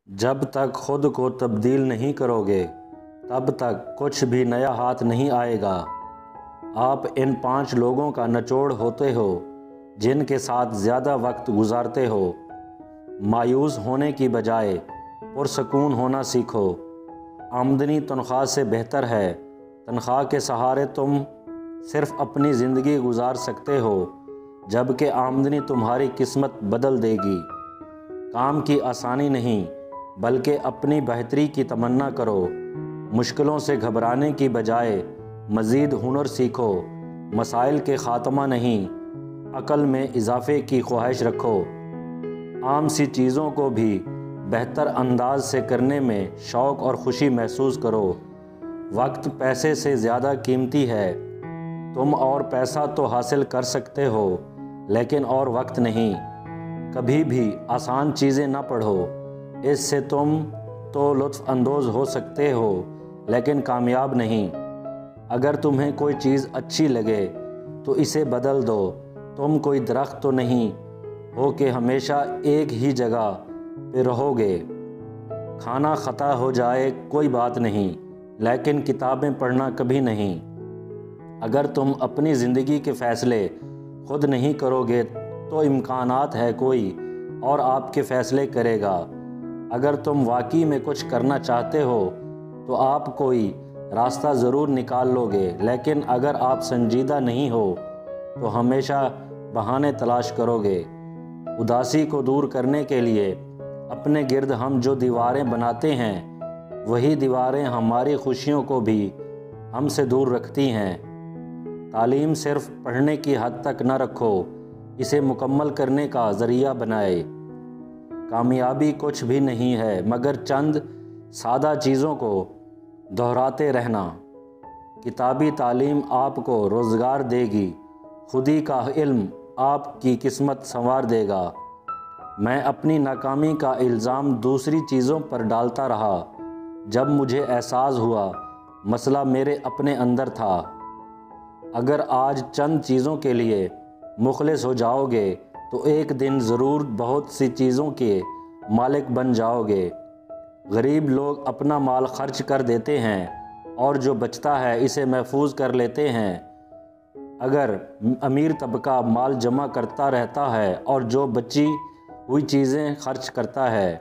جب تک خود کو تبدیل نہیں کرو گے تب تک کچھ بھی نیا ہاتھ نہیں آئے گا۔ آپ ان 5 لوگوں کا نچوڑ ہوتے ہو جن کے ساتھ زیادہ وقت گزارتے ہو۔ مایوس ہونے کی بجائے پرسکون ہونا سیکھو۔ آمدنی تنخواہ سے بہتر ہے۔ تنخواہ کے سہارے تم صرف اپنی زندگی گزار سکتے ہو، جبکہ آمدنی تمہاری قسمت بدل دے گی۔ کام کی آسانی نہیں بلکہ اپنی بہتری کی تمنا کرو۔ مشکلوں سے گھبرانے کی بجائے مزید ہنر سیکھو۔ مسائل کے خاتمہ نہیں، عقل میں اضافے کی خواہش رکھو۔ عام سی چیزوں کو بھی بہتر انداز سے کرنے میں شوق اور خوشی محسوس کرو۔ وقت پیسے سے زیادہ قیمتی ہے۔ تم اور پیسہ تو حاصل کر سکتے ہو لیکن اور وقت نہیں۔ کبھی بھی آسان چیزیں نہ پڑھو۔ اس سے تم تو لطف اندوز ہو سکتے ہو لیکن کامیاب نہیں۔ اگر تمہیں کوئی چیز اچھی لگے تو اسے بدل دو۔ تم کوئی درخت تو نہیں ہو کہ ہمیشہ ایک ہی جگہ پہ رہو گے۔ کھانا خطا ہو جائے کوئی بات نہیں لیکن کتابیں پڑھنا کبھی نہیں۔ اگر تم اپنی زندگی کے فیصلے خود نہیں کرو گے تو امکانات ہے کوئی اور آپ کے فیصلے کرے گا۔ اگر تم واقعی میں کچھ کرنا چاہتے ہو تو آپ کوئی راستہ ضرور نکال لو گے، لیکن اگر آپ سنجیدہ نہیں ہو تو ہمیشہ بہانے تلاش کرو گے۔ اداسی کو دور کرنے کے لیے اپنے گرد ہم جو دیواریں بناتے ہیں وہی دیواریں ہماری خوشیوں کو بھی ہم سے دور رکھتی ہیں۔ تعلیم صرف پڑھنے کی حد تک نہ رکھو، اسے مکمل کرنے کا ذریعہ بنائے۔ کامیابی کچھ بھی نہیں ہے مگر چند سادہ چیزوں کو دہراتے رہنا۔ کتابی تعلیم آپ کو روزگار دے گی، خودی کا علم آپ کی قسمت سنوار دے گا۔ میں اپنی ناکامی کا الزام دوسری چیزوں پر ڈالتا رہا، جب مجھے احساس ہوا مسئلہ میرے اپنے اندر تھا۔ اگر آج چند چیزوں کے لیے مخلص ہو جاؤ گے تو ایک دن ضرور بہت سی چیزوں کے مالک بن جاؤ گے۔ غریب لوگ اپنا مال خرچ کر دیتے ہیں اور جو بچتا ہے اسے محفوظ کر لیتے ہیں۔ اگر امیر طبقہ مال جمع کرتا رہتا ہے اور جو بچی ہوئی چیزیں خرچ کرتا ہے۔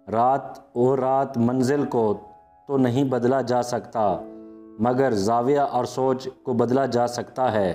رات منزل کو تو نہیں بدلا جا سکتا مگر زاویہ اور سوچ کو بدلا جا سکتا ہے۔